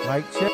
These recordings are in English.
Mic check.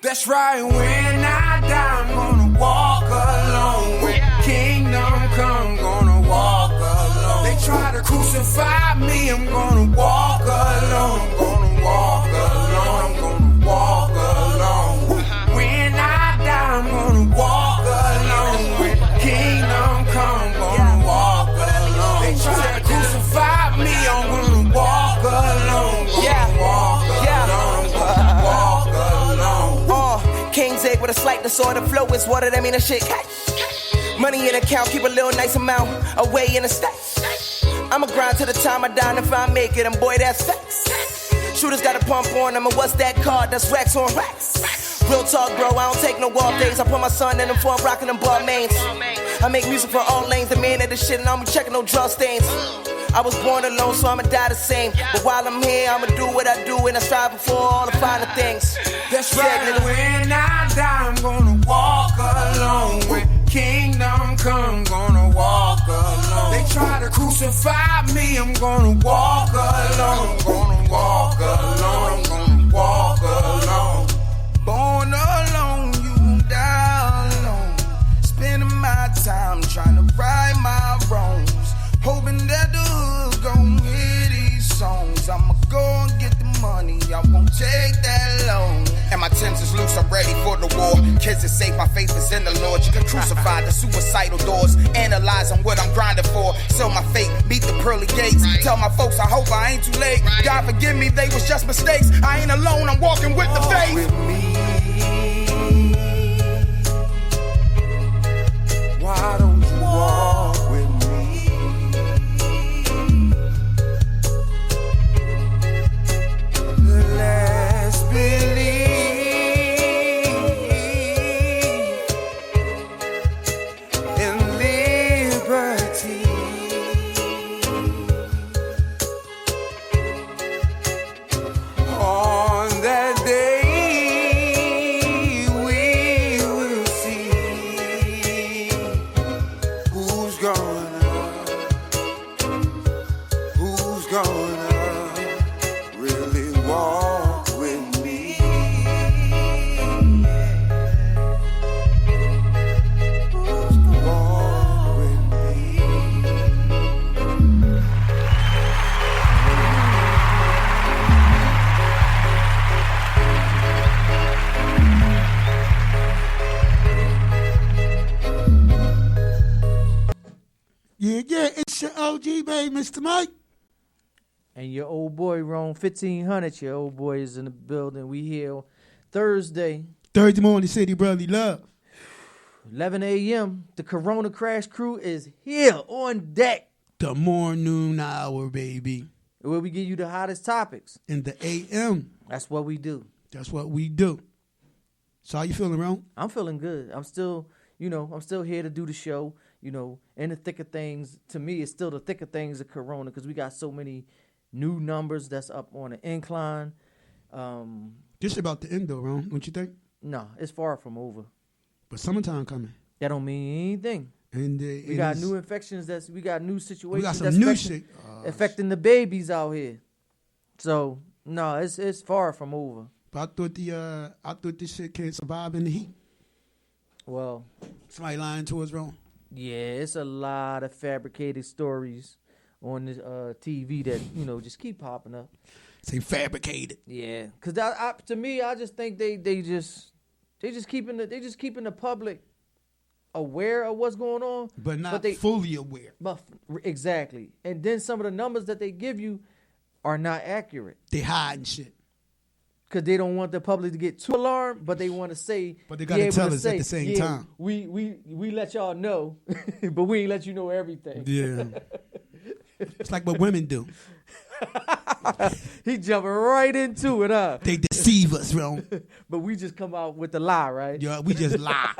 That's right, when I die, I'm gonna walk alone. When kingdom come, gonna walk alone. They try to crucify me, I'm gonna walk alone. Gonna walk alone, I'm gonna walk alone. When I die, I'm gonna walk alone. When kingdom come, gonna walk alone. They try to crucify me, I'm gonna walk alone. Gonna walk alone, gonna walk alone. King's egg with a slight disorder. Flow is water, that mean a shit. Money in account, keep a little nice amount away in the stack. I'ma grind to the time I die, and if I make it, and boy, that's facts. Shooters got a pump on them, and what's that card? That's racks on racks. Real talk, bro, I don't take no off days. I put my son in them for I'm rocking them bar mains. I make music for all lanes, the man of the shit, and I'm checking no draw stains. I was born alone, so I'ma die the same. But while I'm here, I'ma do what I do, and I strive for all the finer things. That's right, when I die, I'm gonna walk alone. When kingdom come, gonna walk alone. They try to crucify me, I'm gonna walk alone. Gonna walk alone, I'm gonna walk alone. Born alone, you gon' die alone. Spending my time trying to right my wrongs. Hoping that the hood gon' hear these songs. I'ma go and get the money, I won't take that long. And my Timbs is loose, I'm ready for the war. Kids is safe, my faith is in the Lord. You can crucify the suicidal doors, analyzing what I'm grinding for. Sell my fate, beat the pearly gates. Tell my folks I hope I ain't too late. God forgive me, they was just mistakes. I ain't alone, I'm walking with the faith. With me. Why don't you walk with me? Let's believe in liberty. On that day, we will see who's gonna really walk with me. Who's gonna walk with me? Yeah, it's your OG, baby, Mr. Mike. And your old boy, Rome 1500. Your old boy is in the building. We here Thursday, Morning City, brotherly love. 11 a.m. The Corona Crash crew is here on deck. The morning hour, baby. Where we give you the hottest topics. In the AM. That's what we do. That's what we do. So how you feeling, Rome? I'm feeling good. I'm still here to do the show. In the thick of things. To me, it's still the thick of things of Corona because we got so many new numbers that's up on the incline. This about to end, though, Rome, don't you think? No, it's far from over. But summertime coming. That don't mean anything. And we got new infections. We got new situations. We got some new shit affecting the babies out here. So no, it's far from over. But I thought this shit can't survive in the heat. Well, somebody lying to us, Rome. Yeah, it's a lot of fabricated stories on this TV that just keep popping up. Say fabricated. Yeah, because to me, I just think they just keeping the public aware of what's going on, but not fully aware. But exactly, and then some of the numbers that they give you are not accurate. They hiding shit. Because they don't want the public to get too alarmed, but they want to say. But they got to tell us at the same time. We let y'all know, but we ain't let you know everything. Yeah. It's like what women do. He jumping right into it, huh? They deceive us, bro. But we just come out with the lie, right? Yeah, we just lie.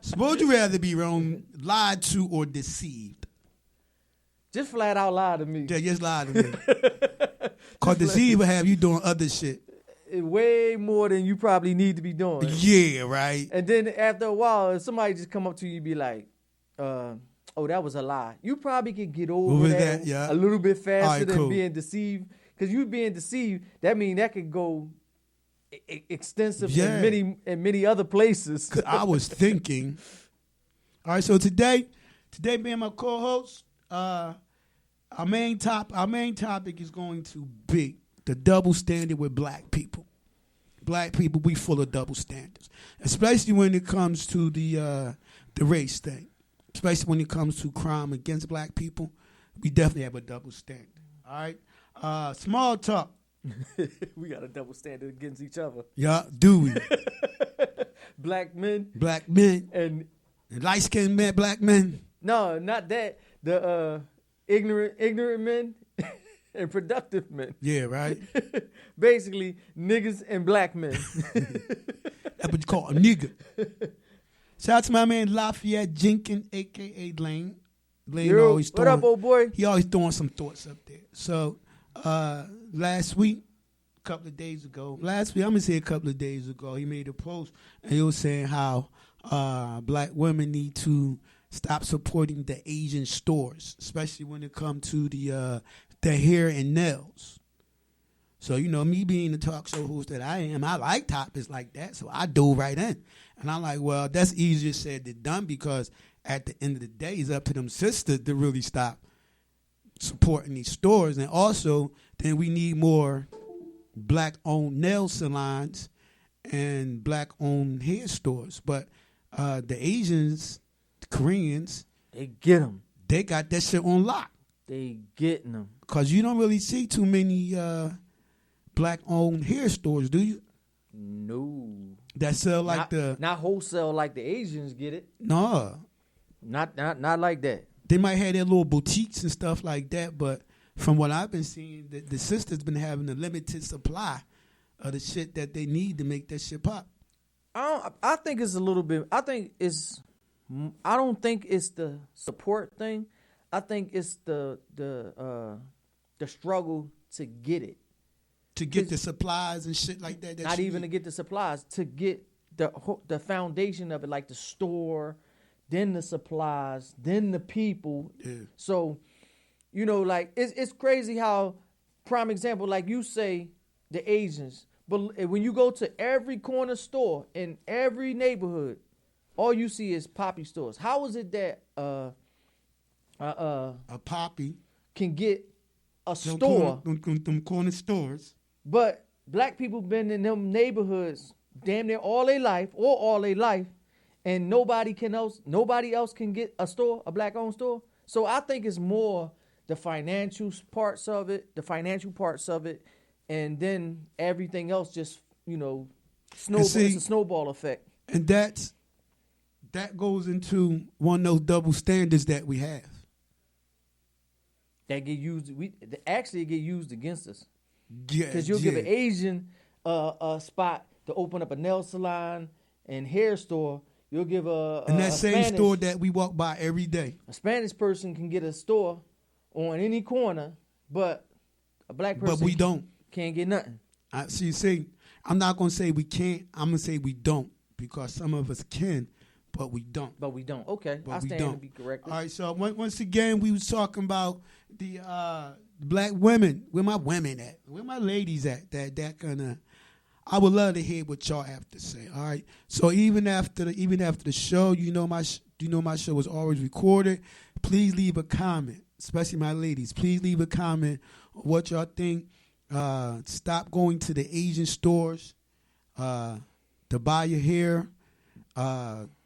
So what would you rather be, wrong, lied to or deceived? Just flat out lie to me. Yeah, just lie to me. Cause the Z will have you doing other shit. Way more than you probably need to be doing. Yeah, right. And then after a while, if somebody just come up to you and be like, oh, that was a lie. You probably can get over that yeah. a little bit faster than cool. being deceived. Because you being deceived, that means that could go extensive in many other places. Cause I was thinking. All right, so today being my co-host, our main topic is going to be the double standard with black people. Black people, we full of double standards, especially when it comes to the race thing. Especially when it comes to crime against black people, we definitely have a double standard. All right, small talk. We got a double standard against each other. Yeah, do we? Black men, and light-skinned men, black men. No, not that. The ignorant men and productive men. Yeah, right. Basically, niggas and black men. That's what you call a nigga. Shout out to my man Lafayette Jenkins, a.k.a. Lane. Lane always throwing, what up, old boy? He always throwing some thoughts up there. So last week, I'm going to say a couple of days ago, he made a post and he was saying how black women need to stop supporting the Asian stores, especially when it comes to the hair and nails. So, me being the talk show host that I am, I like topics like that, so I dove right in. And I'm like, well, that's easier said than done because at the end of the day, it's up to them sisters to really stop supporting these stores. And also, then we need more black-owned nail salons and black-owned hair stores. But the Asians, the Koreans, they get them. They got that shit on lock. They getting them. Because you don't really see too many black-owned hair stores, do you? No. That sell like not wholesale like the Asians get it. No. Not like that. They might have their little boutiques and stuff like that, but from what I've been seeing, the sisters been having a limited supply of the shit that they need to make that shit pop. I think it's a little bit. I don't think it's the support thing. I think it's the struggle to get it. To get the supplies and shit like that. Not even to get the supplies, to get the foundation of it, like the store, then the supplies, then the people. Yeah. So, like it's crazy how, prime example, like you say, the Asians, but when you go to every corner store in every neighborhood, all you see is poppy stores. How is it that a poppy can get a store? Them corner stores. But black people been in them neighborhoods damn near all their life, and nobody else can get a store, a black-owned store. So I think it's more the financial parts of it, and then everything else just, it's a snowball effect. And that goes into one of those double standards that we have. That get used. It get used against us. Yeah, because you'll give an Asian a spot to open up a nail salon and hair store. You'll give and that same Spanish store that we walk by every day. A Spanish person can get a store on any corner, but a black person we don't. Can't get nothing. See, I'm not gonna say we can't. I'm gonna say we don't because some of us can, but we don't. Okay, I stand to be corrected. All right. So once again, we was talking about the black women. Where my women at? Where my ladies at? That gonna. I would love to hear what y'all have to say. All right. So even after the show, my show is always recorded. Please leave a comment, especially my ladies. Please leave a comment on what y'all think. Stop going to the Asian stores to buy your hair.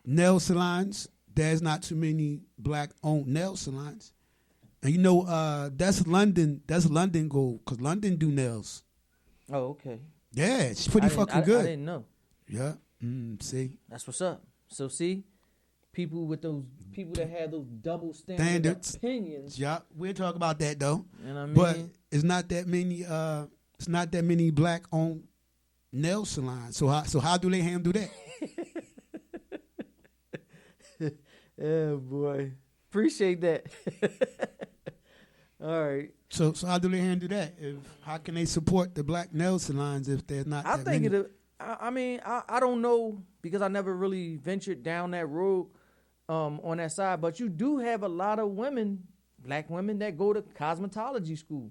Nail salons. There's not too many black-owned nail salons. And that's London. That's London gold because London do nails. Oh, okay. Yeah, it's pretty fucking good. I didn't know. Yeah. See, that's what's up. So see, people that have those double standards opinions. Yeah, we'll talk about that though. You know what I mean? But it's not that many. It's not that many black-owned nail salons. So how do they handle that? Yeah, boy. Appreciate that. All right. So how do they handle that? How can they support the black nail salons if there's not? I that think many? I don't know because I never really ventured down that road on that side. But you do have a lot of women, black women, that go to cosmetology school.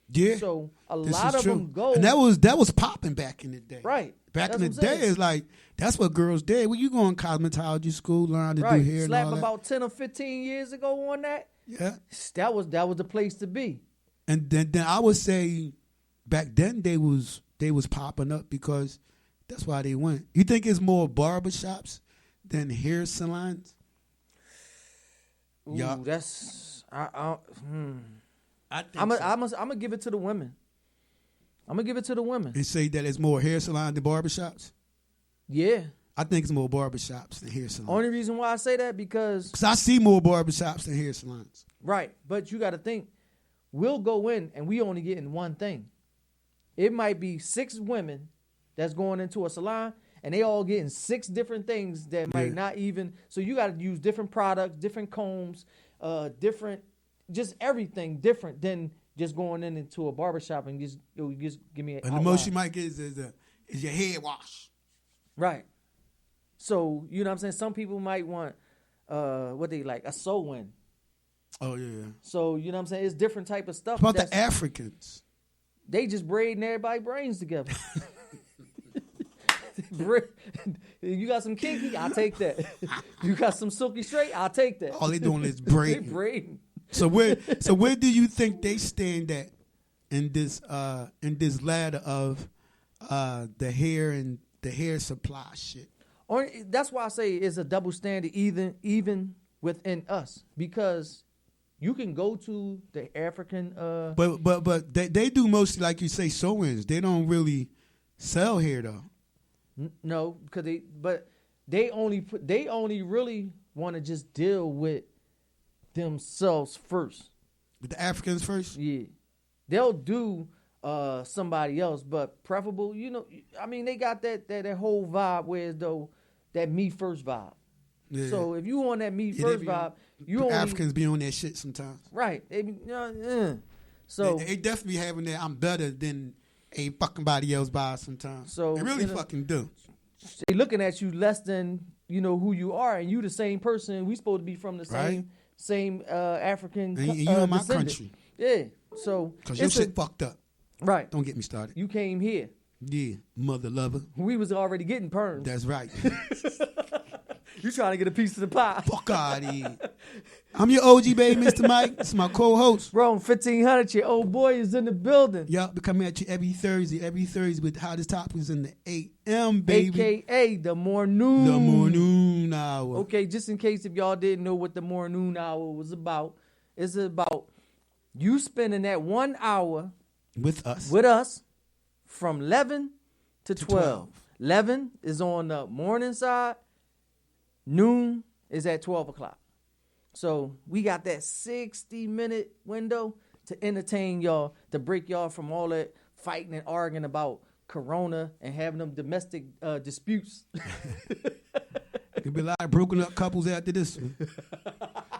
Yeah. So a this lot is of true. them go. And that was popping back in the day. Right. Back That's in the what I'm day, saying. it's like that's what girls did. When you go in cosmetology school, learn how to Right. do hair Slap and all that. about 10 or 15 years ago on that. Yeah. That was the place to be. And then I would say back then they was popping up because that's why they went. You think it's more barbershops than hair salons? Ooh, Yeah. that's I think I'm so. gonna give it to the women. I'm gonna give it to the women. And say that it's more hair salon than barbershops? Yeah. I think it's more barbershops than hair salons. Only reason why I say that because Because I see more barbershops than hair salons. right, but you got to think. We'll go in and we only getting one thing. It might be 6 women that's going into a salon and they all getting 6 different things that might not even. So you got to use different products, different combs, different, just everything different than just going into a barbershop and just give me. And the most you might get is your hair wash. Right. So you know what I'm saying. Some people might want what they like a sew-in. Oh yeah. So you know what I'm saying. It's different type of stuff. What about the Africans? They just braiding everybody's brains together. You got some kinky, I'll take that. You got some silky straight, I'll take that. All they doing is They braiding. braiding. So where do you think they stand at in this ladder of the hair and the hair supply shit? That's why I say it's a double standard even within us because you can go to the African. But they do mostly like you say sew-ins. They don't really sell hair though. No, because they only really want to just deal with themselves first. With the Africans first. Yeah, they'll do somebody else, but preferable. You know, I mean, they got that whole vibe where though that me first vibe. Yeah. So if you on that me Yeah, first they be vibe, on- you only Africans be on that shit sometimes. right. They be, So They definitely having that I'm better than a fucking body else vibe sometimes. So, they really you know, fucking do. they looking at you less than who you are, and you the same person. We supposed to be from the Right. same African. And you in my descendant. country. Yeah. So Because your it's a- shit fucked up. right. Don't get me started. You came here. Yeah, mother lover. We was already getting perms. That's right. You trying to get a piece of the pie. Fuck out of here. I'm your OG baby, Mr. Mike. This is my co-host. Bro, 1500, your old boy is in the building. Y'all be coming at you every Thursday with the hottest topics in the AM, baby. AKA the morning. The morning hour. Okay, just in case if y'all didn't know what the morning hour was about, it's about you spending that 1 hour With us. with us from 11 to 12. 12. 11 is on the morning side. Noon is at 12 o'clock. So we got that 60-minute window to entertain y'all, to break y'all from all that fighting and arguing about Corona and having them domestic disputes. There'll be a lot of broken up couples after this one.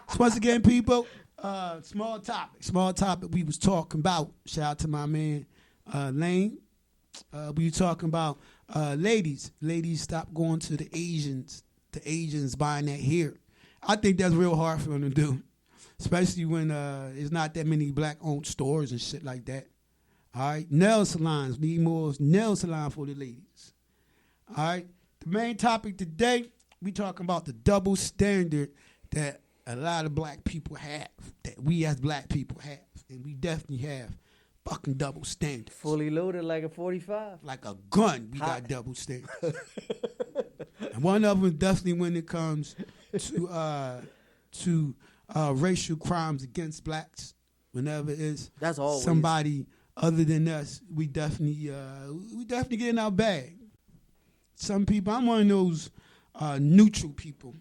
So once again, people, small topic we was talking about. Shout out to my man Lane. We were talking about ladies. Ladies, stop going to the Asians buying that hair. I think that's real hard for them to do, especially when there's not that many black-owned stores and shit like that. All right, nail salons, need more nail salon for the ladies. All right, the main topic today, we talking about the double standard that a lot of black people have, that we as black people have, and we definitely have fucking double standards. Fully loaded like a 45. Like a gun, we got double standards. And one of them definitely when it comes to racial crimes against blacks. Whenever it's That's always somebody other than us, we definitely get in our bag. Some people, I'm one of those neutral people.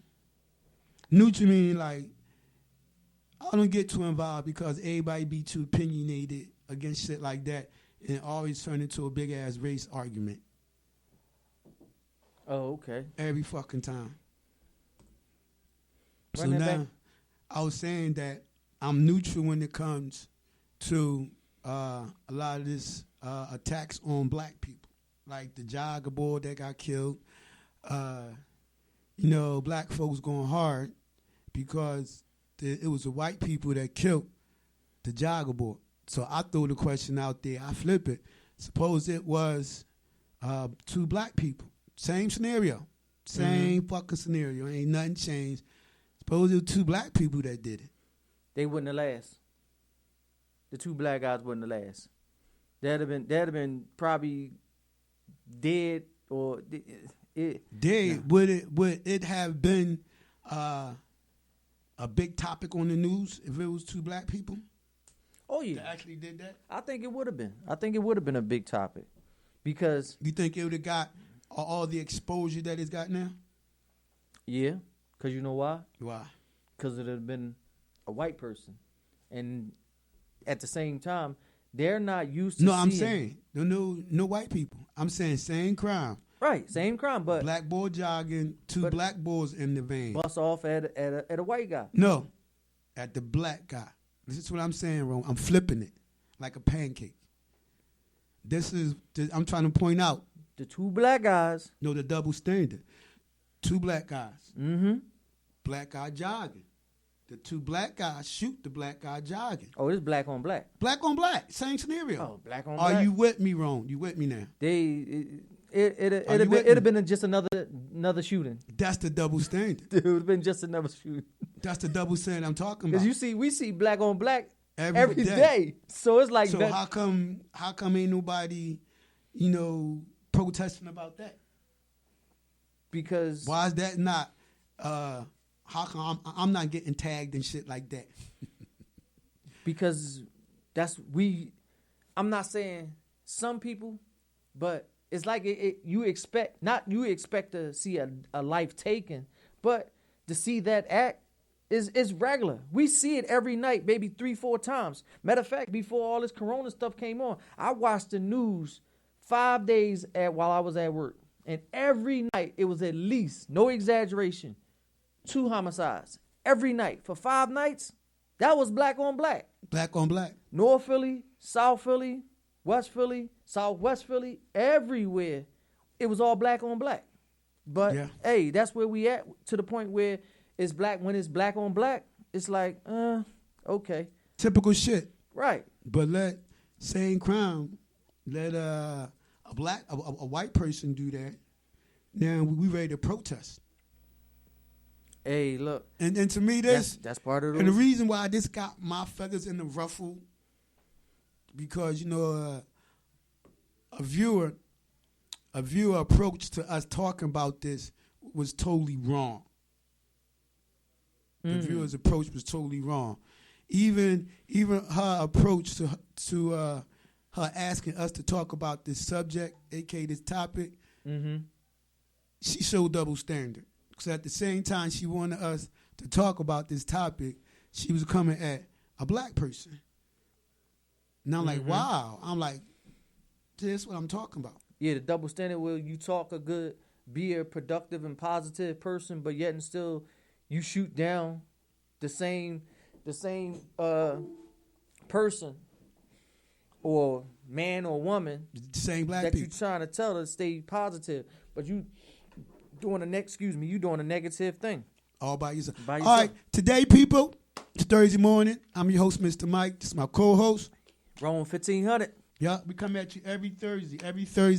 Neutral meaning like I don't get too involved because everybody be too opinionated against shit like that and always turn into a big ass race argument. Oh, okay. Every fucking time. Run So that now, back. I was saying that I'm neutral when it comes to a lot of this attacks on black people, like the jogger boy that got killed. Black folks going hard because it was the white people that killed the jogger boy. So I throw the question out there. I flip it. Suppose it was 2 black people. Same scenario. Same fucking scenario. Ain't nothing changed. Suppose it was 2 black people that did it. They wouldn't have last. The 2 black guys wouldn't have last. They'd have been probably dead or dead. Nah. Would it have been a big topic on the news if it was 2 black people? Oh yeah, that actually did that. I think it would have been. I think it would have been a big topic because you think it would have got all the exposure that it's got now? Yeah, because you know why? Why? Because it would have been a white person, and at the same time, they're not used to. No, I'm saying no white people. I'm saying same crime. Right, same crime, but black boy jogging, 2 black boys in the van. Bust off at a white guy. No, at the black guy. This is what I'm saying, Ron. I'm flipping it like a pancake. I'm trying to point out. The 2 black guys. No, the double standard. 2 black guys. Mm-hmm. Black guy jogging. The 2 black guys shoot the black guy jogging. Oh, it's black on black. Black on black. Same scenario. Oh, black on black. Are you with me, Ron? You with me now? It'd have been just another shooting. That's the double standard. It would have been just another shooting. That's the double standard I'm talking about. Because we see black on black every day. So it's like so how come ain't nobody, protesting about that? Because why is that not? How come I'm not getting tagged and shit like that? Because I'm not saying some people, but it's like you expect to see a life taken, but to see that act is regular. We see it every night, maybe 3-4 times. Matter of fact, before all this corona stuff came on, I watched the news 5 days while I was at work. And every night it was at least, no exaggeration, 2 homicides. Every night. For 5 nights, that was black on black. Black on black. North Philly, South Philly, West Philly, Southwest Philly, everywhere. It was all black on black. But hey, that's where we at, to the point where it's black. When it's black on black, it's like, okay. Typical shit. Right. But let same crime, let a white person do that. Now we ready to protest. Hey, look. And to me, that's part of it. And the reason why this got my feathers in the ruffle, because a viewer approach to us talking about this was totally wrong. The viewer's approach was totally wrong. Even her approach to her asking us to talk about this subject, aka this topic, she showed double standard. Because at the same time she wanted us to talk about this topic, she was coming at a black person. And I'm like, wow. I'm like, this is what I'm talking about. Yeah, the double standard where you talk be a productive and positive person, but yet and still you shoot down the same person or man or woman, the same black that people, you trying to tell to stay positive, but you doing a negative thing all by yourself. All right, today, people, it's Thursday morning. I'm your host, Mr. Mike. This is my co-host, Ron 1500. Yeah, we come at you every Thursday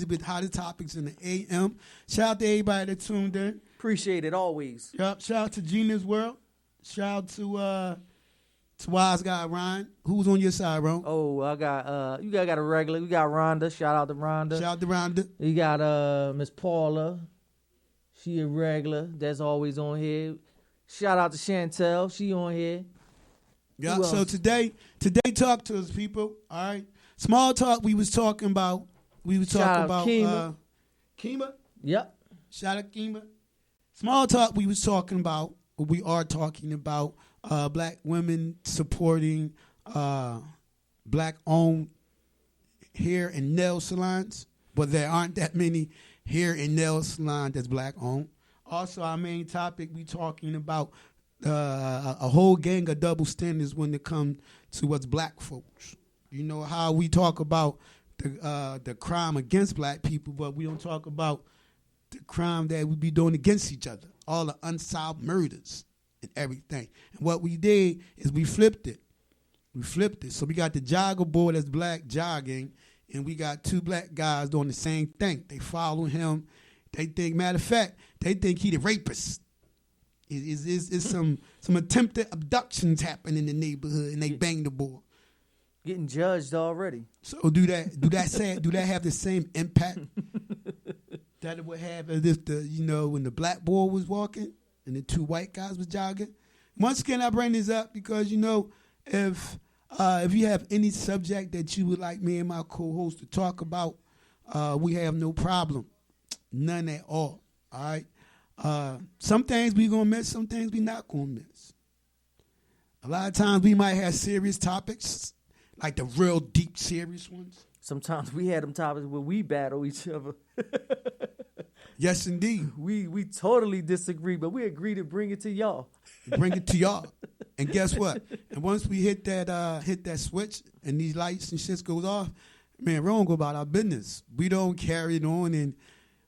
with hottest topics in the AM. Shout out to everybody that tuned in. Appreciate it always. Yep. Shout out to Gina's World. Shout out to Wise Guy Ryan. Who's on your side, Ron? Oh, I got you got a regular. We got Rhonda. Shout out to Rhonda. Shout out to Rhonda. You got Miss Paula. She a regular. That's always on here. Shout out to Chantel. She on here. Yeah. So today, talk to us, people. All right. Small talk. We was talking about Kima. Kima. Yep. Shout out Kima. Small talk. We was talking about. We are talking about black women supporting black-owned hair and nail salons, but there aren't that many hair and nail salons that's black-owned. Also, our main topic, we talking about a whole gang of double standards when it comes to what's black folks. You know how we talk about the crime against black people, but we don't talk about the crime that we be doing against each other, all the unsolved murders and everything. And what we did is we flipped it. So we got the jogger boy that's black jogging, and we got two black guys doing the same thing. They follow him. They think, matter of fact, they think he the rapist. It's some attempted abductions happen in the neighborhood, and they bang the boy. Getting judged already. So do that have the same impact that it would have as if when the black boy was walking and the two white guys was jogging? Once again, I bring this up because if you have any subject that you would like me and my co-host to talk about, we have no problem, none at all. All right. Some things we gonna miss, some things we not gonna miss. A lot of times we might have serious topics, like the real deep serious ones. Sometimes we had them topics where we battle each other. Yes, indeed. We totally disagree, but we agree to bring it to y'all. Bring it to y'all. And guess what? And once we hit that switch and these lights and shit goes off, man, we don't go about our business. We don't carry it on and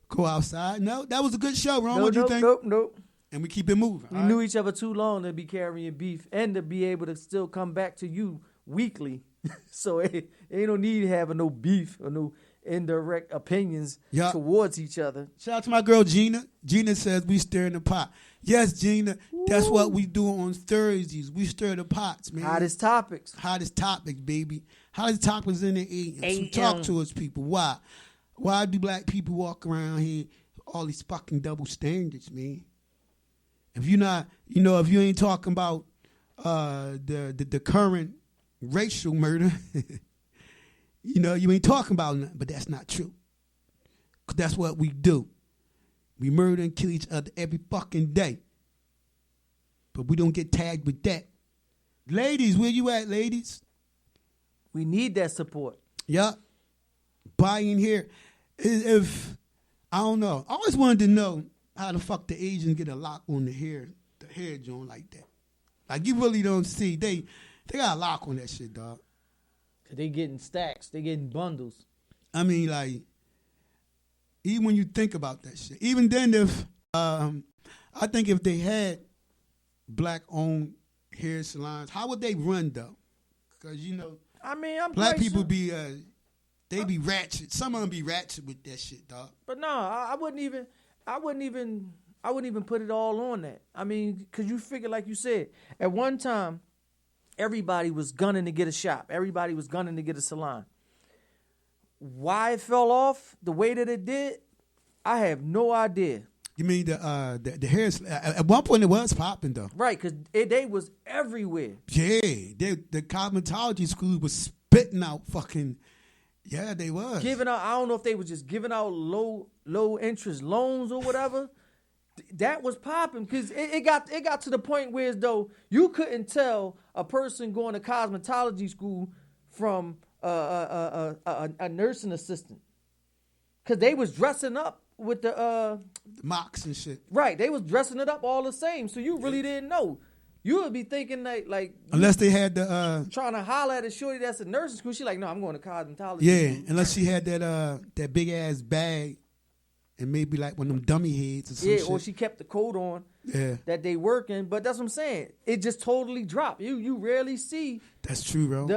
go outside. No, that was a good show, Ron. What you think? Nope. And we keep it moving. We knew each other too long to be carrying beef and to be able to still come back to you weekly. So ain't no need having no beef or no indirect opinions towards each other. Shout out to my girl Gina. Gina says we stir in the pot. Yes, Gina, that's what we do on Thursdays. We stir the pots, man. Hottest topics, baby. Hottest topics in the AM. So talk to us, people. Why? Why do black people walk around here all these fucking double standards, man? If you're not, if you ain't talking about the current racial murder, you ain't talking about nothing. But that's not true. 'Cause that's what we do. We murder and kill each other every fucking day. But we don't get tagged with that. Ladies, where you at, ladies? We need that support. Yup. Buy in here. If I don't know. I always wanted to know how the fuck the Asians get a lock on the hair joint like that. Like you really don't see. They got a lock on that shit, dog. Cause they getting stacks. They getting bundles. I mean, like, even when you think about that shit, even then, if I think if they had black-owned hair salons, how would they run though? Because I mean, I'm black people be they be ratchet. Some of them be ratchet with that shit, dog. But no, I wouldn't even put it all on that. I mean, because you figure, like you said, at one time, everybody was gunning to get a shop. Everybody was gunning to get a salon. Why it fell off the way that it did, I have no idea. You mean the hair? At one point, it was popping though. Right, because they was everywhere. Yeah, the cosmetology school was spitting out fucking. Yeah, they was giving out. I don't know if they was just giving out low interest loans or whatever. That was popping because it got to the point where as though you couldn't tell a person going to cosmetology school from a nursing assistant because they was dressing up with the mocks and shit. Right, they was dressing it up all the same, so you really didn't know. You would be thinking like unless they had the trying to holler at a shorty that's in nursing school. She like, no, I'm going to cosmetology. Yeah, school. Unless she had that big ass bag. And maybe like one of them dummy heads or some shit. Or she kept the coat on that they working. But that's what I'm saying. It just totally dropped. You rarely see. That's true, bro.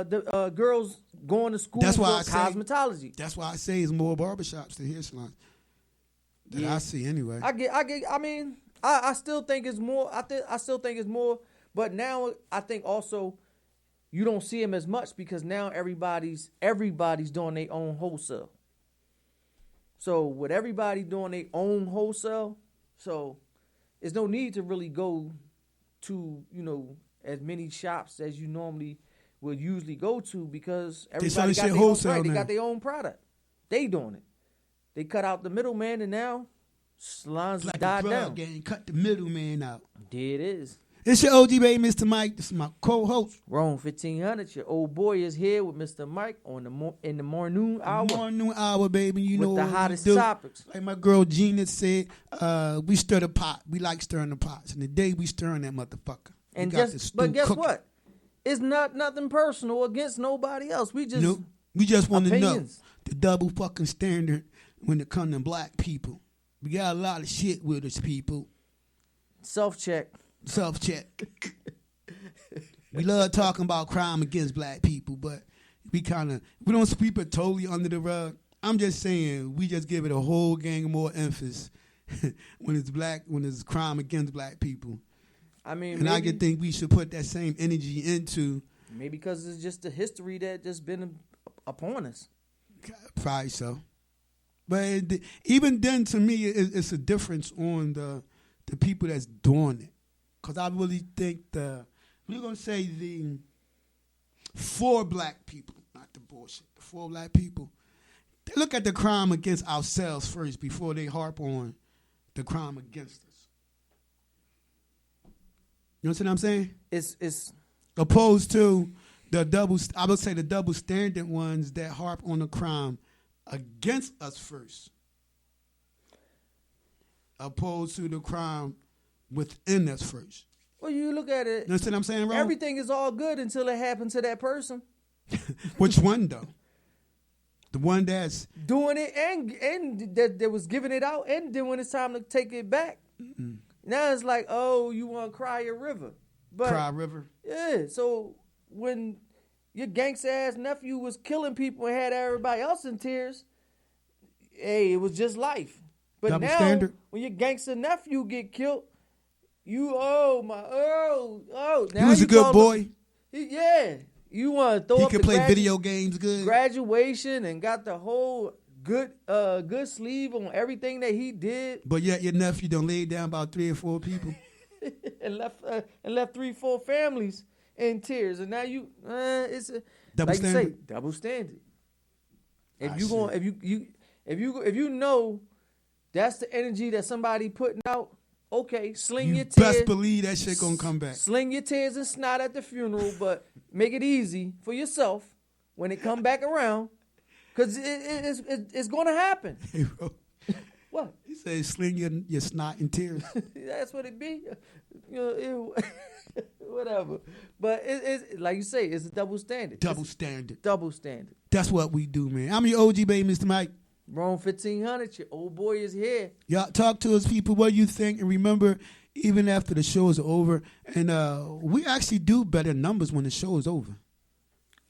The girls going to school for cosmetology. That's why I say it's more barbershops than hair salons. That I see anyway. I mean, I still think it's more. I still think it's more. But now I think also you don't see them as much because now everybody's doing their own wholesale. So with everybody doing their own wholesale, so there's no need to really go to, as many shops as you normally would usually go to because everybody got their own, they got their own product. They doing it. They cut out the middleman and now salons like died down. Game, cut the middleman out. There it is. It's your OG baby, Mr. Mike. This is my co-host. Rome 1500. Your old boy is here with Mr. Mike in the morning hour. Morning hour, baby. You know with the hottest we topics. Like my girl Gina said, we stir the pot. We like stirring the pots. And the day we stirring that motherfucker. But guess what? It's not nothing personal against nobody else. We just we just want to know opinions. the double fucking standard when it comes to black people. We got a lot of shit with us, people. Self-check. We love talking about crime against black people, but we don't sweep it totally under the rug. I'm just saying we just give it a whole gang more emphasis when it's crime against black people. I mean, and I could think we should put that same energy into. Maybe because it's just the history that just been upon us. Probably so. But even then, to me, it's a difference on the people that's doing it. Because I really think we're going to say the 4 black people, not the bullshit, the 4 black people, they look at the crime against ourselves first before they harp on the crime against us. You know what I'm saying? It's opposed to the double standard ones that harp on the crime against us first, opposed to the crime within us first. Well, you look at it. You know what I'm saying, bro? Everything is all good until it happened to that person. Which one, though? The one that's doing it and that was giving it out, and then when it's time to take it back, now it's like, oh, you want to cry a river. But, cry river? Yeah, so when your gangsta ass nephew was killing people and had everybody else in tears, hey, it was just life. But double now, standard. When your gangsta nephew get killed, you, now he was a good boy. Yeah. You want to throw he up could the play video games good. Graduation and got the whole good sleeve on everything that he did. But yet your nephew done laid down about 3 or 4 people. and left 3-4 families in tears. And now you it's double like standard. You say, double standard. If you know that's the energy that somebody putting out, okay, sling your tears. Best believe that shit gonna come back. Sling your tears and snot at the funeral, but make it easy for yourself when it come back around, because it's going to happen. Hey, bro. What? He said sling your snot and tears. That's what it be. Whatever. But it's like you say, it's a double standard. Double standard. That's what we do, man. I'm your OG baby, Mr. Mike. Rome 1500, your old boy is here. Y'all talk to us, people, what you think. And remember, even after the show is over, and we actually do better numbers when the show is over.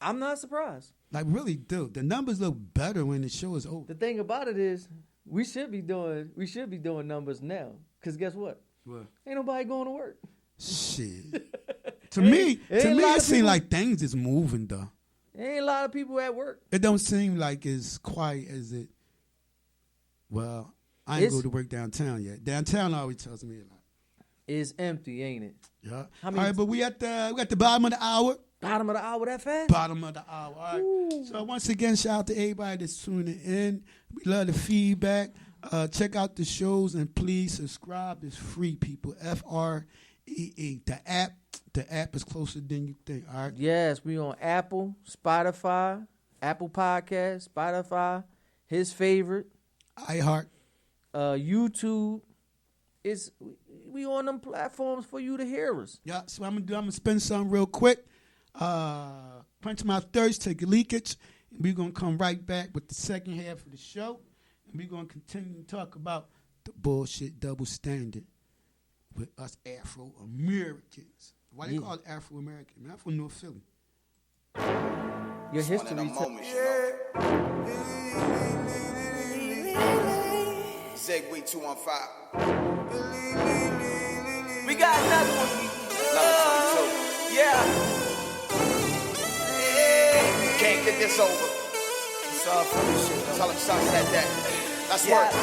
I'm not surprised. Like, really do. The numbers look better when the show is over. The thing about it is, we should be doing numbers now. Because guess what? What? Ain't nobody going to work. Shit. to me, it seems like things is moving, though. Ain't a lot of people at work. It don't seem like as quiet as it. Well, I ain't go to work downtown yet. Downtown always tells me a lot. It's empty, ain't it? Yeah. All right, but we at the bottom of the hour. Bottom of the hour that fast? Bottom of the hour. All right. Ooh. So once again, shout out to everybody that's tuning in. We love the feedback. Check out the shows and please subscribe. It's free, people. FREE. The app is closer than you think. All right. Yes, we on Apple, Spotify, Apple Podcasts, Spotify, his favorite. iHeart. YouTube. We on them platforms for you to hear us. Yeah, so I'm gonna spin something real quick. Quench my thirst, take a leakage. And we're gonna come right back with the second half of the show. And we're gonna continue to talk about the bullshit double standard with us Afro-Americans. Why they call it Afro-American? Man, I'm from North Philly. Your history. Zegway 215. We got another one. Number 22. Yeah. Can't get this over. It's all for this shit. Tell him sunset that. Let's Yeah. work.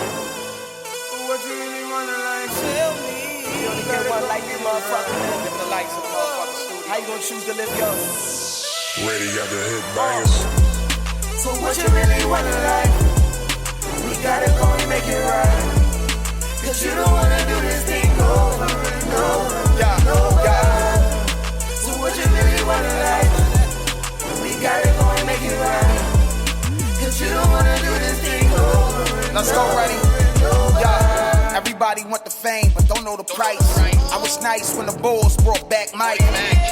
What you really wanna like? Tell me. You only get one like you, motherfucker. Give the lights in the motherfucking studio. How you gonna choose to live yours? Ready, got the hit bangers. So what you really wanna like? We gotta go and make it right. Cause you don't wanna do this thing over and over and over. So what you really wanna like? We gotta go and make it right. Cause you don't wanna do this thing over and Let's go, ready? Yeah. Everybody Everybody want the fame, but don't know the price. I was nice when the Bulls brought back Mike.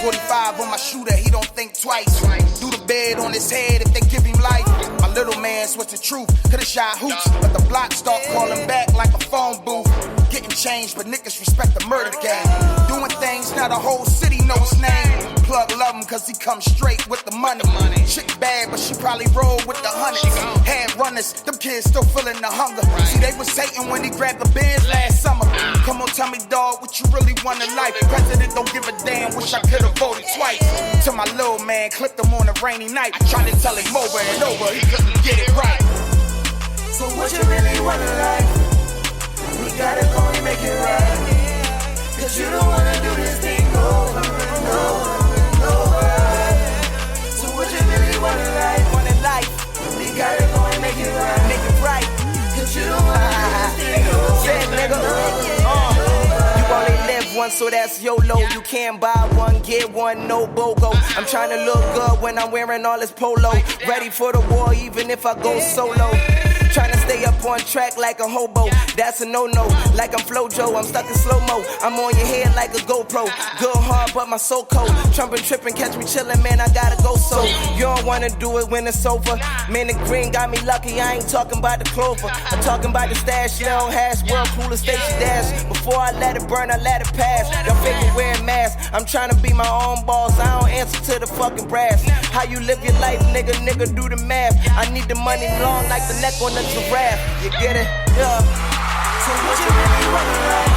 45 on my shooter, he don't think twice. Do the bed on his head if they give him life. My little man's what's the truth, could've shot hoops, but the block start calling back like a phone booth. Getting changed, but niggas respect the murder game. Doing things, now the whole city knows his name. Plug love him cause he comes straight with the money. Chick bad, but she probably roll with the hundreds. Head runners, them kids still feeling the hunger. See, they was hating when he grabbed the Benz last summer. Come on, tell me, dog, what you really want in life? President don't give a damn, wish I could've voted twice. To my little man, clipped him on a rainy night. Trying to tell him over and over, he couldn't get it right. So what you really want in life? We gotta go and make it right. Cause you don't wanna do this thing over and over and over. So what you really want in life? We gotta go and make it right. Make it right. Cause you don't wanna do this thing over and over. You only live once, so that's YOLO. You can't buy one, get one, no BOGO. I'm trying to look good when I'm wearing all this polo. Ready for the war, even if I go solo. Trying to stay up on track like a hobo. That's a no-no, like I'm Flojo. I'm stuck in slow-mo. I'm on your head like a GoPro. Good hard, but my soul cold. Trumping, tripping, catch me chilling, man, I gotta go so. You don't wanna do it when it's over. Man, the green got me lucky, I ain't talking about the clover. I'm talking about the stash, little hash, world cooler station dash. Before I let it burn, I let it pass. Y'all fake wearing masks. I'm trying to be my own boss, I don't answer to the fucking brass. How you live your life, nigga, do the math. I need the money long like the neck on the giraffe. You get it? Yeah. So what you really want in life?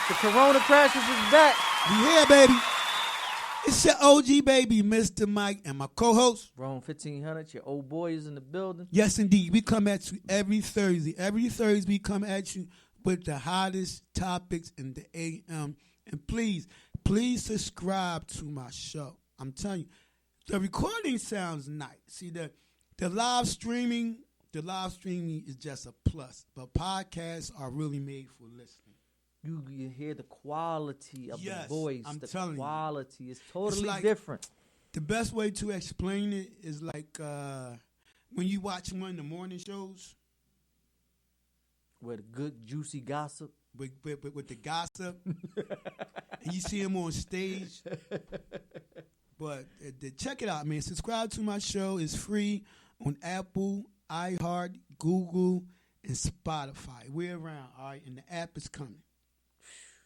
The Corona Crashers is back. We here, baby. It's your OG baby, Mr. Mike, and my co-host, Rome 1500, your old boy is in the building. Yes, indeed. We come at you every Thursday. Every Thursday, we come at you with the hottest topics in the AM. And please subscribe to my show. I'm telling you, the recording sounds nice. See, the live streaming is just a plus. But podcasts are really made for listening. You hear the quality of the voice. I'm the telling quality you. is totally like, different. The best way to explain it is like when you watch one of the morning shows. With good, juicy gossip. With the gossip. And you see him on stage. But check it out, man. Subscribe to my show. It's free on Apple, iHeart, Google, and Spotify. We're around, all right? And the app is coming.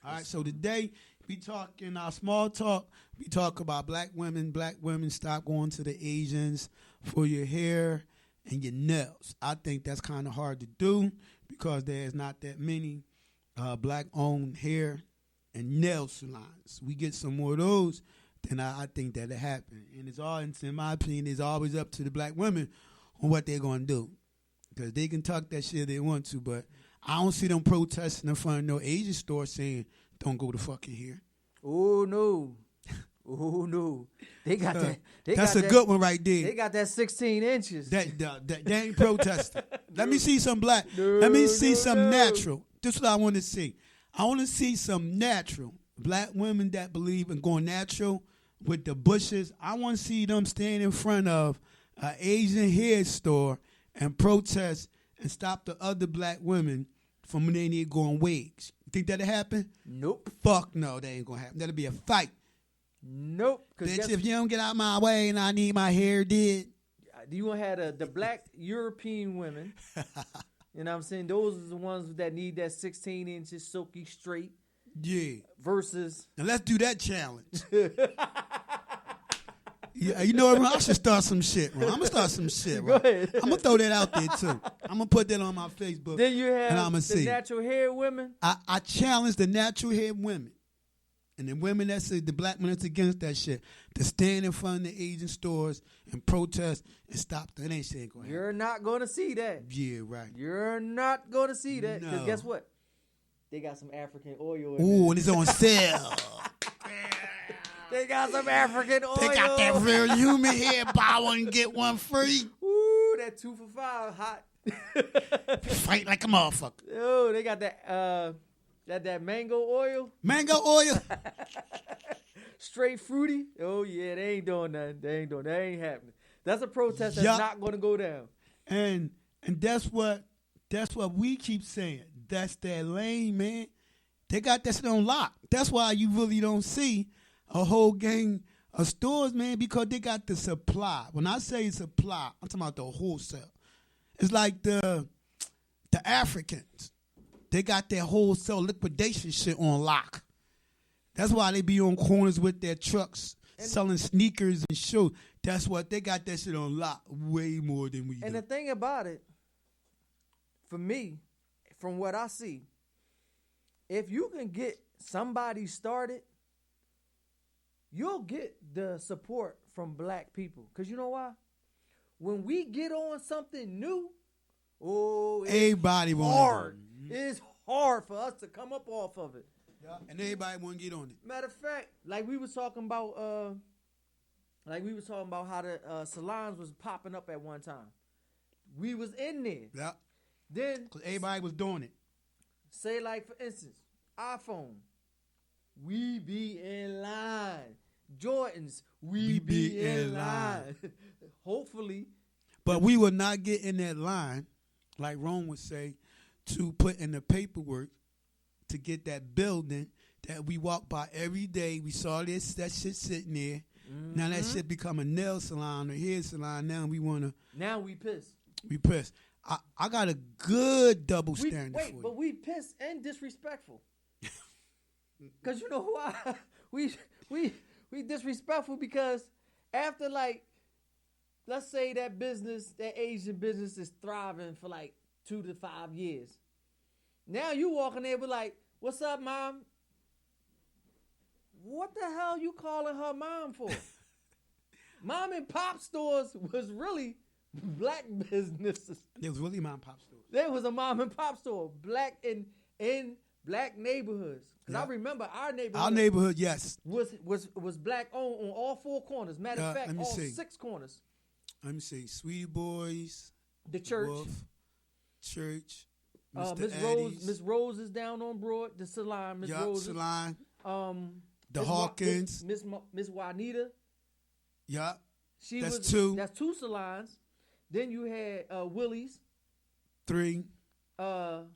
All right, so today we talk in our small talk, we talk about black women. Black women, stop going to the Asians for your hair and your nails. I think that's kind of hard to do because there's not that many black-owned hair and nail salons. We get some more of those, then I think that'll happen. And it's all, in my opinion, it's always up to the black women on what they're going to do. Because they can talk that shit they want to, but I don't see them protesting in front of no Asian store saying, don't go to fucking here. Oh, no. Oh, no. They got that. That's a good one right there. They got that 16 inches. They ain't protesting. Let me see some black. Let me see some natural. This is what I want to see. I want to see some natural. Black women that believe in going natural with the bushes. I want to see them stand in front of an Asian hair store and protest and stop the other black women from when they need going wigs. You think that'll happen? Nope. Fuck no, that ain't gonna happen. That'll be a fight. Nope. Bitch, if you don't get out my way and I need my hair did. You gonna have the black European women. You know what I'm saying? Those are the ones that need that 16 inches silky straight. Yeah. Versus. Now let's do that challenge. Yeah, you know what, Ron? I should start some shit, Ron. I'm going to start some shit, Ron. Go ahead. I'm going to throw that out there, too. I'm going to put that on my Facebook. Then you have and I'm gonna the see. natural hair women. I challenge the natural hair women and the women that say the black men that's against that shit to stand in front of the Asian stores and protest and stop that. Ain't shit going to happen. You're not going to see that. Yeah, right. You're not going to see that. Because No. guess what? They got some African oil in Ooh, there. and it's on sale. They got some African oil. They got that real human hair. Buy one, get one free. Ooh, that 2 for $5 hot. Fight like a motherfucker. Oh, they got that mango oil. Mango oil. Straight fruity. Oh, yeah, they ain't doing nothing. That ain't happening. That's a protest that's not going to go down. And that's what we keep saying. That's that lane, man. They got that shit on lock. That's why you really don't see a whole gang of stores, man, because they got the supply. When I say supply, I'm talking about the wholesale. It's like the Africans. They got their wholesale liquidation shit on lock. That's why they be on corners with their trucks selling sneakers and shoes. That's what they got that shit on lock way more than we do. And the thing about it, for me, from what I see, if you can get somebody started, you'll get the support from black people. Because you know why? When we get on something new, everybody hard. It's hard for us to come up off of it. Yeah. And everybody want to get on it. Matter of fact, like we was talking about how the salons was popping up at one time. We was in there. Yeah. Then because everybody was doing it. Say like for instance, iPhone. We be in line. Jordans. We be in line. Hopefully. But we will not get in that line, like Rome would say, to put in the paperwork to get that building that we walk by every day. We saw that shit sitting there. Mm-hmm. Now that shit become a nail salon or hair salon. Now we want to. Now we pissed. We pissed. I got a good double standard for you. But we pissed and disrespectful. Because you know why? We disrespectful because after like, let's say that Asian business is thriving for like 2 to 5 years. Now you walking there with like, what's up, mom? What the hell you calling her mom for? Mom and pop stores was really black businesses. It was really mom and pop stores. There was a mom and pop store, black in black neighborhoods. Because I remember our neighborhood, yes, was black on all 4 corners. Matter of fact, all 6 corners. Let me see. Sweetie Boys, the church, Wolf, church. Miss Rose is down on Broad. The salon, Miss Rose. Salon. The Hawkins. Miss Juanita. Yeah. That's 2. That's 2 salons. Then you had Willie's. 3.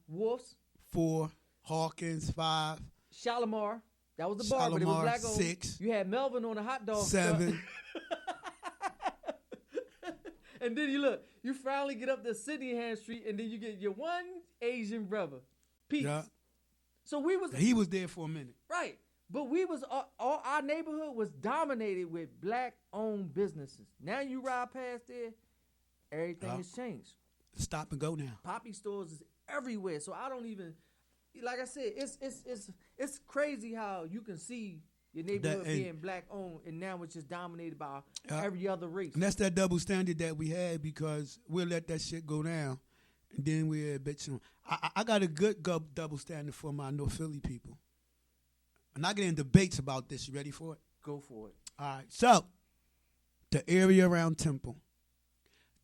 Wolf's. 4. Hawkins. 5. Shalimar. That was the bar, but it was black owned. 6. You had Melvin on the hot dog. 7. And then you finally get up to Sydenham Street, and then you get your one Asian brother, Pete. Yeah. So he was there for a minute. Right. But all our neighborhood was dominated with black-owned businesses. Now you ride past there, everything has changed. Stop and go now. Poppy stores is everywhere. So I don't even, like I said, it's crazy how you can see your neighborhood being black-owned, and now it's just dominated by every other race. And that's that double standard that we had because we'll let that shit go down, and then we're a bitch. I got a good double standard for my North Philly people. And I get in debates about this. You ready for it? Go for it. All right. So, the area around Temple.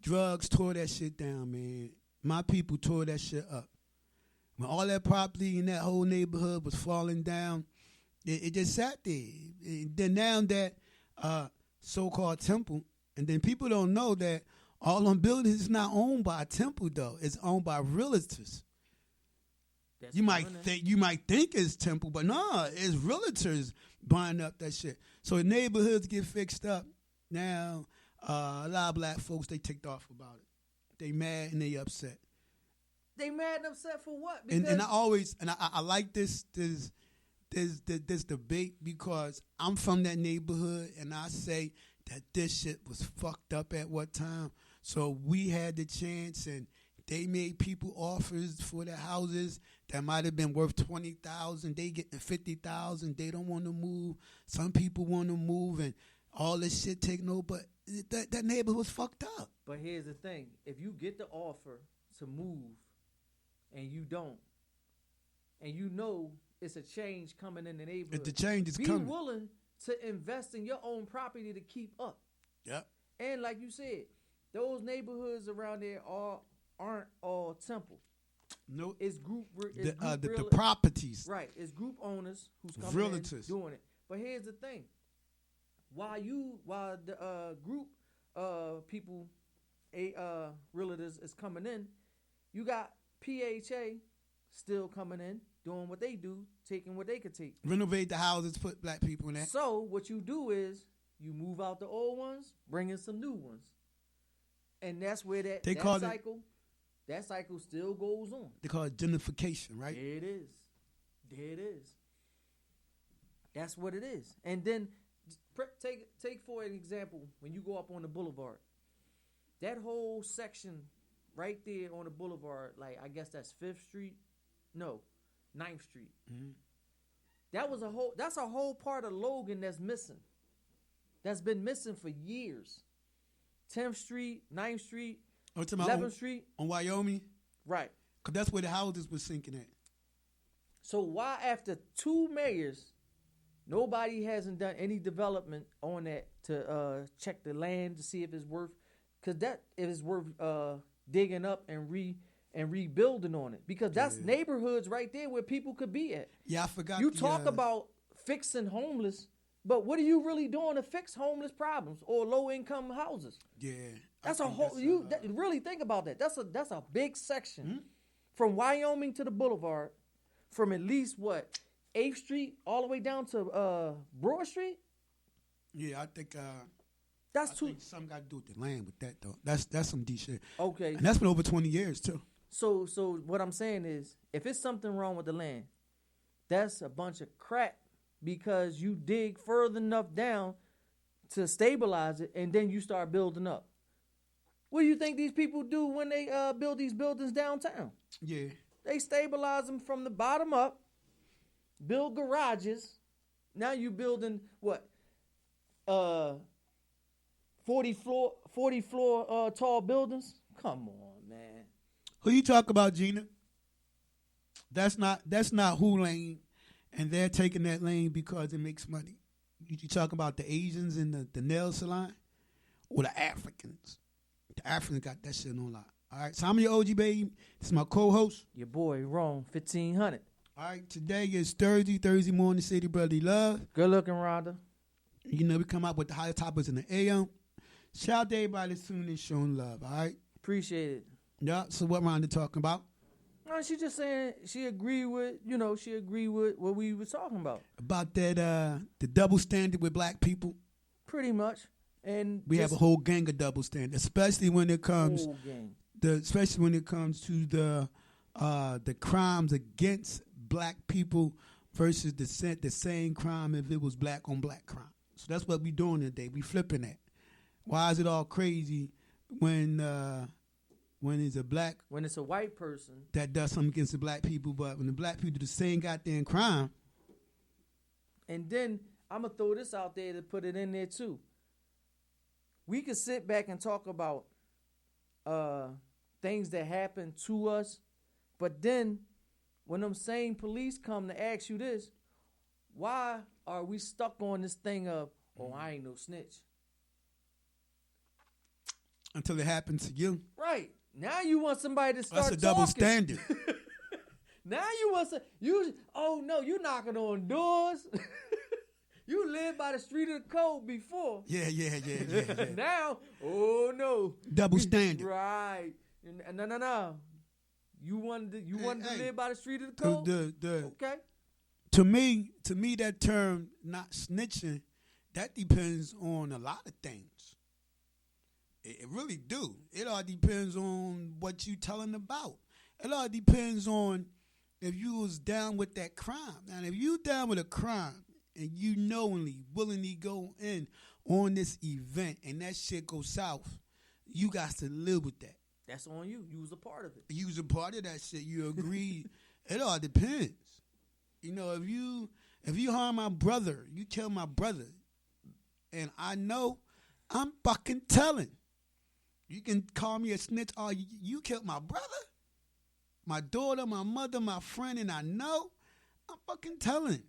Drugs tore that shit down, man. My people tore that shit up. When all that property in that whole neighborhood was falling down, it just sat there. Then now that so-called Temple, and then people don't know that all them buildings is not owned by Temple, though. It's owned by realtors. You might think it's Temple, but no, it's realtors buying up that shit. So neighborhoods get fixed up. Now, a lot of black folks, they ticked off about it. They mad and they upset. They mad and upset for what? And I like this debate because I'm from that neighborhood and I say that this shit was fucked up at what time. So we had the chance and they made people offers for their houses that might have been worth $20,000. They getting $50,000. They don't want to move. Some people want to move, and all this shit taking over. But that neighborhood was fucked up. But here's the thing: if you get the offer to move, and you don't, and you know it's a change coming in the neighborhood, if the change is coming, be willing to invest in your own property to keep up. Yep. And like you said, those neighborhoods around there aren't all Temple. No, it's group. The properties. Right, it's group owners who's coming in doing it. But here's the thing: while the group people, realtors is coming in. You got PHA still coming in, doing what they do, taking what they could take. Renovate the houses, put black people in that. So what you do is you move out the old ones, bring in some new ones, and that's where that cycle still goes on. They call it gentrification, right? There it is. There it is. That's what it is. And then take for an example, when you go up on the boulevard, that whole section right there on the boulevard, like I guess that's 5th Street, no, 9th Street. Mm-hmm. That's a whole part of Logan that's missing. That's been missing for years. 10th Street, 9th Street, 11th Street. On Wyoming? Right. Because that's where the houses were sinking at. So why after 2 mayors, nobody hasn't done any development on that to check the land to see if it's worth, because that if it's worth digging up and rebuilding on it, because that's neighborhoods right there where people could be at. Yeah, I forgot. You talk about fixing homeless, but what are you really doing to fix homeless problems or low income houses? Yeah, that's a whole. Really think about that. That's a big section from Wyoming to the Boulevard, from at least 8th Street all the way down to Broad Street. Yeah, I think that's I think something got to do with the land with that though. That's some D shit. Okay, and that's been over 20 years too. So what I'm saying is, if it's something wrong with the land, that's a bunch of crap, because you dig further enough down to stabilize it, and then you start building up. What do you think these people do when they build these buildings downtown? Yeah, they stabilize them from the bottom up, build garages. Now you building what? 40 floor tall buildings? Come on, man. Who you talk about, Gina? That's not who lane, and they're taking that lane because it makes money. You talk about the Asians in the nail salon, or the Africans. The Africans got that shit on lock. All right, so I'm your OG baby. This is my co-host, your boy Rome 1500. All right, today is Thursday morning, City Brotherly Love. Good looking, Rhonda. You know, we come out with the highest topics in the AM. Shout out to everybody that's tuning in, showing love, all right? Appreciate it. Yeah, so what Rhonda talking about? No, she just saying she agreed with what we were talking about. About that, the double standard with black people? Pretty much. And we have a whole gang of double standard, especially when it comes to the crimes against black people versus the same crime if it was black on black crime. So that's what we doing today. We flipping that. Why is it all crazy when it's a white person that does something against the black people, but when the black people do the same goddamn crime? And then I'm gonna throw this out there to put it in there too. We could sit back and talk about things that happen to us, but then when them same police come to ask you this, why are we stuck on this thing of, I ain't no snitch? Until it happens to you. Right. Now you want somebody to start talking. That's a double standard. Now you want you knocking on doors. You lived by the street of the code before. Yeah. Now, no. Double standard. Right. No. You wanted to live by the street of the code? Okay. To me, that term, not snitching, that depends on a lot of things. It really do. It all depends on what you telling about. It all depends on if you was down with that crime. Now, if you down with a crime and you willingly go in on this event and that shit goes south, you got to live with that. That's on you. You was a part of it. You was a part of that shit. You agree. It all depends. You know, if you harm my brother, you kill my brother, and I know, I'm fucking telling. You can call me a snitch. Oh, you killed my brother, my daughter, my mother, my friend, and I know, I'm fucking telling.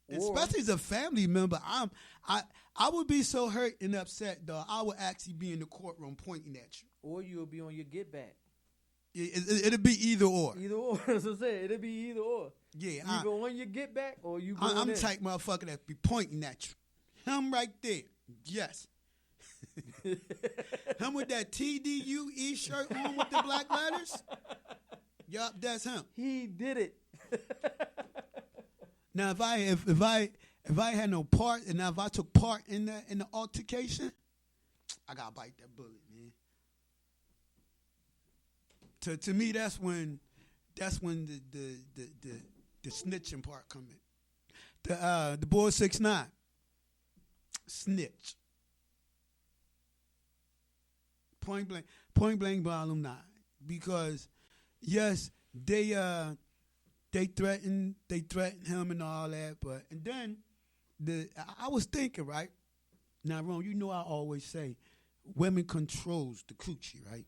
Especially as a family member, I would be so hurt and upset, though. I would actually be in the courtroom pointing at you. Or you'll be on your get back. It'll be either or. Either or. That's what I said. It'll be either or. Yeah. Either on your get back or you go I'm the type motherfucker that be pointing at you. Him right there. Yes. Him with that TDUE shirt on with the black letters? Yup, that's him. He did it. Now, if I had no part, and now if I took part in the altercation, I gotta bite that bullet, man. To me, that's when the snitching part come in. The boy 6ix9ine snitch. Point blank, volume 9. Because yes, they threatened him and all that, but and then I was thinking, right? Now, Ron, you know I always say women controls the coochie, right?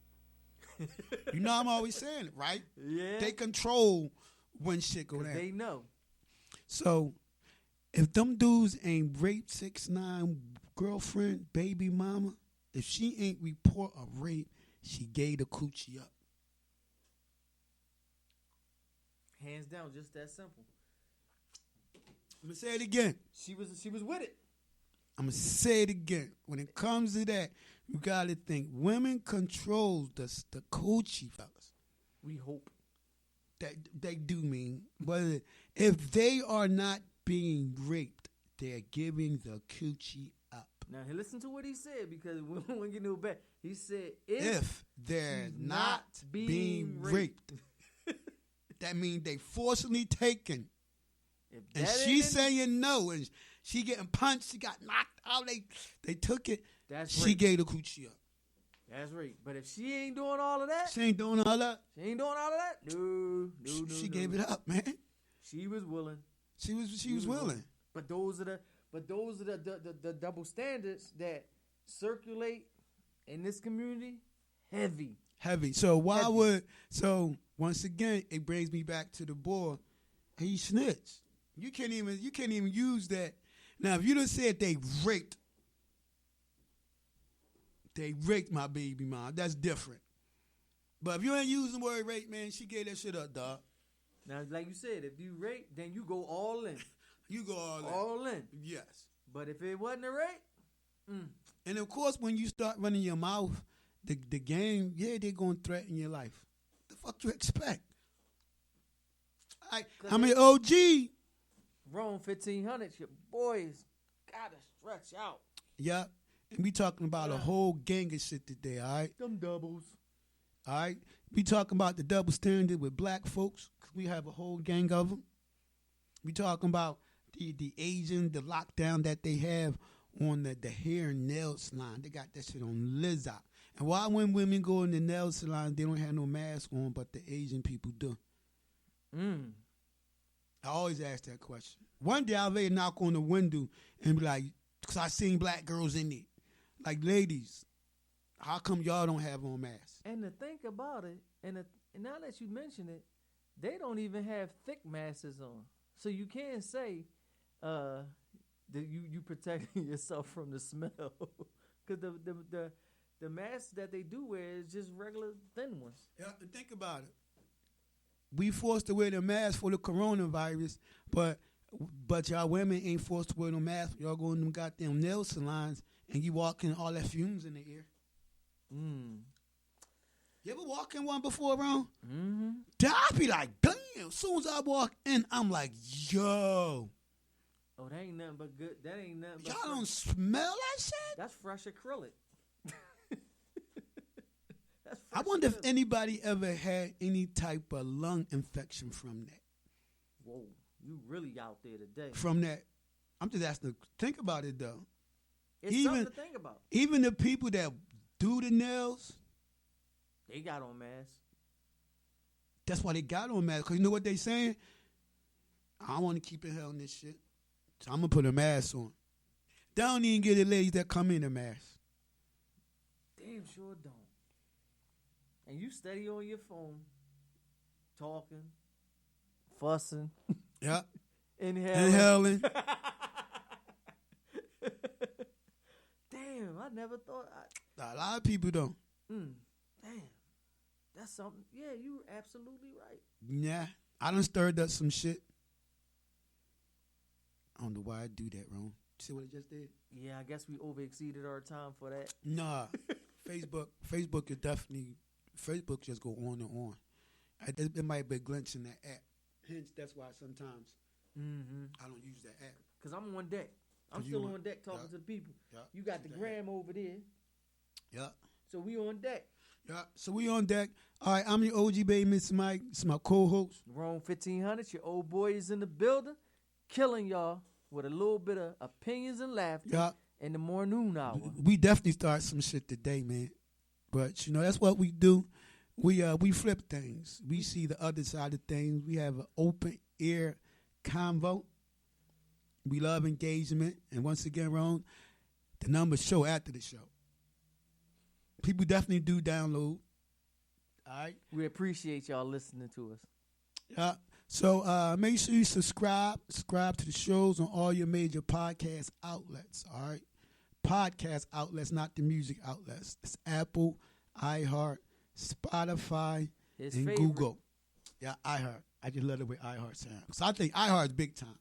You know I'm always saying it, right? Yeah. They control when shit go down. They know. So if them dudes ain't raped 6ix9ine girlfriend, baby mama, if she ain't report a rape, she gave the coochie up. Hands down, just that simple. I'm gonna say it again. She was with it. I'm gonna say it again. When it comes to that, you gotta think women controls the coochie, fellas. We hope. That they do mean, but if they are not being raped, they're giving the coochie up. Now, listen to what he said, because we won't get no back. He said, if they're not being raped, that means they forcibly taken. And she's saying no, and she getting punched, she got knocked out, they took it. That's she rape. gave the coochie up. That's right. But if she ain't doing all of that, She ain't doing all that. No. She gave it up, man. She was willing. She was willing. But those are the double standards that circulate in this community. Heavy. So once again, it brings me back to the boy. He snitched. You can't even use that. Now, if you done said they raped my baby mom, that's different. But if you ain't using the word rape, man, she gave that shit up, dog. Now, like you said, if you rape, then you go all in. You go all in. All in. Yes. But if it wasn't a rape, And of course, when you start running your mouth, the game, yeah, they're gonna threaten your life. The fuck you expect? I mean, OG. Rome 1500, your boys gotta stretch out. Yeah. And we talking about a whole gang of shit today, all right? Them doubles. All right? We talking about the double standard with black folks, 'cause we have a whole gang of them. We talking about the Asian, the lockdown that they have on the hair and nail salon. They got that shit on Lizard. And why when women go in the nail salon, they don't have no mask on, but the Asian people do? I always ask that question. One day I'll lay a knock on the window and be like, because I seen black girls in it. Like, ladies, how come y'all don't have on masks? And to think about it, and now that you mention it, they don't even have thick masks on. So you can't say that you protecting yourself from the smell. Because the masks that they do wear is just regular thin ones. Yeah, and think about it. We forced to wear the mask for the coronavirus, but y'all women ain't forced to wear no mask. Y'all go in them goddamn nail salons and you walk in all that fumes in the air. You ever walk in one before, Ron? Mm-hmm. I be like, damn. As soon as I walk in, I'm like, yo. Oh, that ain't nothing but good. That ain't nothing but Y'all don't smell that shit? That's fresh acrylic. That's fresh I wonder if acrylic. anybody ever had any type of lung infection from that. Whoa, you really out there today. From that. I'm just asking. Think about it, though. It's something to think about. Even the people that do the nails, They got on masks. that's why they got on masks. Because you know what they saying? I want to keep it hell in this shit. So I'm going to put a mask on. They don't even get the ladies that come in a mask. Damn sure don't. And you steady on your phone, talking, fussing, Yeah. inhaling. Inhaling. Damn, I never thought. A lot of people don't. Damn, that's something. Yeah, you absolutely right. Yeah. I done stirred up some shit. I don't know why I do that, Ron. See what I just did? Yeah, I guess we overexceeded our time for that. Nah. Facebook is definitely, Facebook just go on and on. It might be a glitch in that app. Hence, that's why sometimes I don't use that app. Because I'm on deck. I'm still on deck talking to the people. Yeah. You got the gram over there. Yeah. So we on deck. Yeah. So we on deck. All right, I'm your OG baby, Mr. Mike. It's my co-host. Rome 1500, your old boy is in the building, killing y'all with a little bit of opinions and laughter in the morning hour. We definitely start some shit today, man. But, that's what we do. We flip things. We see the other side of things. We have an open ear convo. We love engagement. And once again, Ron, the numbers show after the show. People definitely do download. All right? We appreciate y'all listening to us. Yeah. So make sure you subscribe to the shows on all your major podcast outlets. All right? Podcast outlets, not the music outlets. It's Apple, iHeart, Spotify, and favorite. Google. Yeah, iHeart. I just love the way iHeart sounds. So I think iHeart is big time.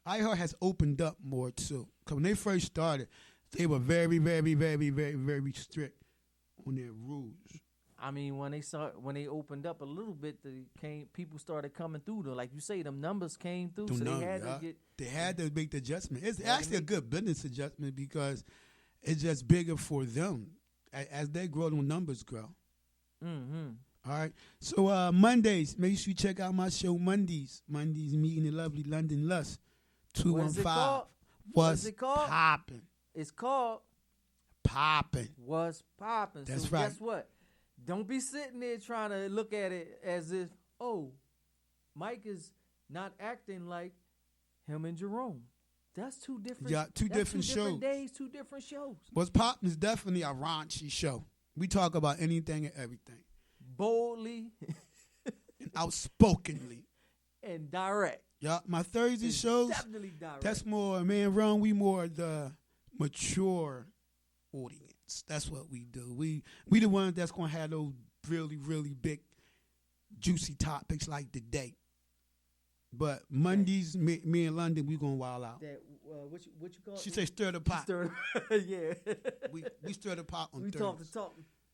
iHeart has opened up more too. Because when they first started, they were very, very, very, very, very strict on their rules. I mean, when they opened up a little bit, people started coming through though. Like you say, them numbers came through, they had to make the adjustment. It's actually a good business adjustment because it's just bigger for them as they grow, the numbers grow. Mm-hmm. All right. So Mondays, make sure you check out my show Mondays. Mondays meeting the lovely London Lust. 215. What's it called? Popping. It's called Popping. What's Popping. That's so right. Guess what? Don't be sitting there trying to look at it as if, Mike is not acting like him and Jerome. That's two different. Yeah, two different shows. Different days, two different shows. What's Popping is definitely a raunchy show. We talk about anything and everything. Boldly. And outspokenly. And direct. Yeah, my Thursday shows. Definitely direct. That's more, man, Ron, we more the mature audience. That's what we do. We the ones that's going to have those really, really big, juicy topics like today. But Mondays, me and London, we going to wild out. That, what you call it? She say stir the pot. Yeah. we stir the pot on Thursdays. We talk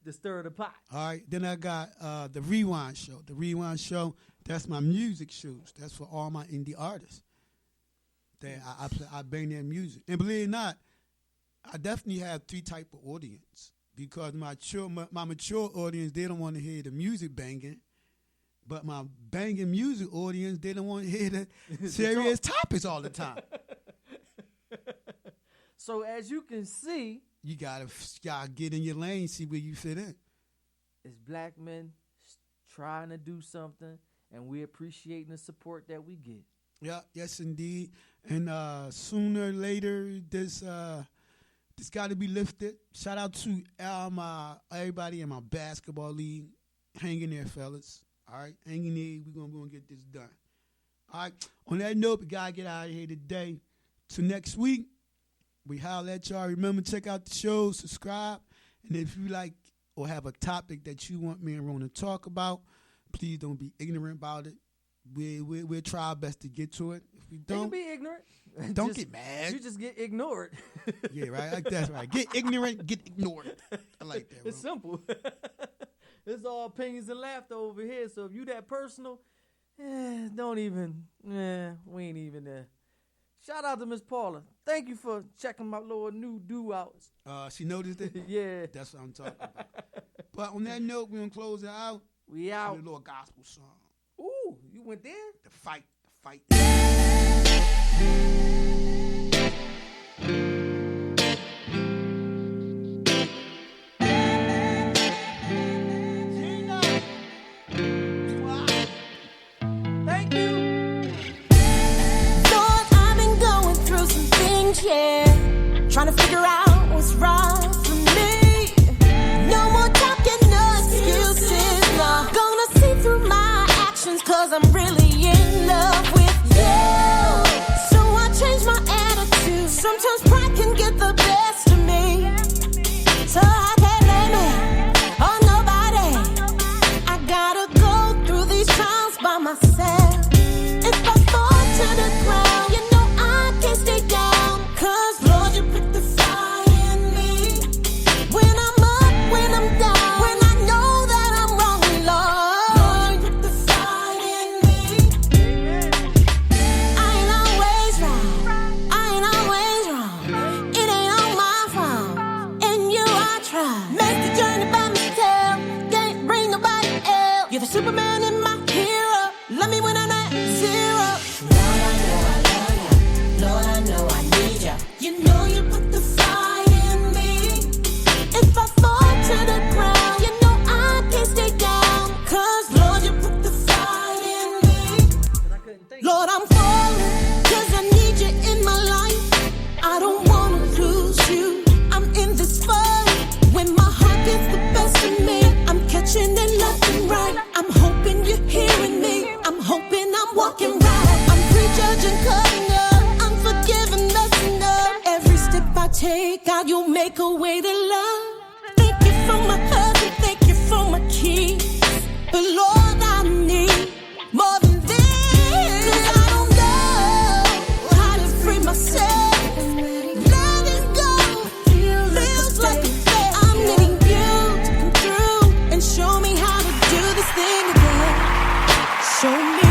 to stir the pot. All right. Then I got the Rewind Show. The Rewind Show, that's my music shows. That's for all my indie artists. I bring their music. And believe it or not, I definitely have three type of audience. Because my mature audience, they don't want to hear the music banging. But my banging music audience, they don't want to hear the serious topics all the time. So as you can see, you gotta get in your lane, see where you fit in. It's black men trying to do something, and we appreciating the support that we get. Yeah, yes indeed. And sooner or later, this got to be lifted. Shout out to everybody in my basketball league. Hang in there, fellas. All right, hang in there. We're gonna get this done. All right. On that note, we gotta get out of here today. Till next week, we holler at y'all. Remember, check out the show, subscribe, and if you like or have a topic that you want me and Ron to talk about, please don't be ignorant about it. We'll try our best to get to it. If we don't, be ignorant. Don't get mad. You just get ignored. Yeah, right. Like that's right. Get ignorant, get ignored. I like that. It's simple. It's all opinions and laughter over here. So if you that personal, don't even. We ain't even there. Shout out to Miss Paula. Thank you for checking my little new do outs. She noticed it? Yeah. That's what I'm talking about. But on that note, we're going to close it out. We out. With a little gospel song. Ooh, you went there? The fight. Thank you. Lord, I've been going through some things, yeah. Trying to figure out what's wrong for me. No more talking, no excuses. No. Gonna see through my actions, cause I'm really in love with you. So I change my attitude. Sometimes pride can get the best of me. So I can't blame it on nobody. I gotta go through these trials by myself. If I fall to the ground, you know I can't stay down. God, you make a way to love. Thank you for my husband, thank you for my kids. But Lord, I need more than this. 'Cause I don't know how to free myself. Letting go feels like a fail. I'm needing you to come through and show me how to do this thing again. Show me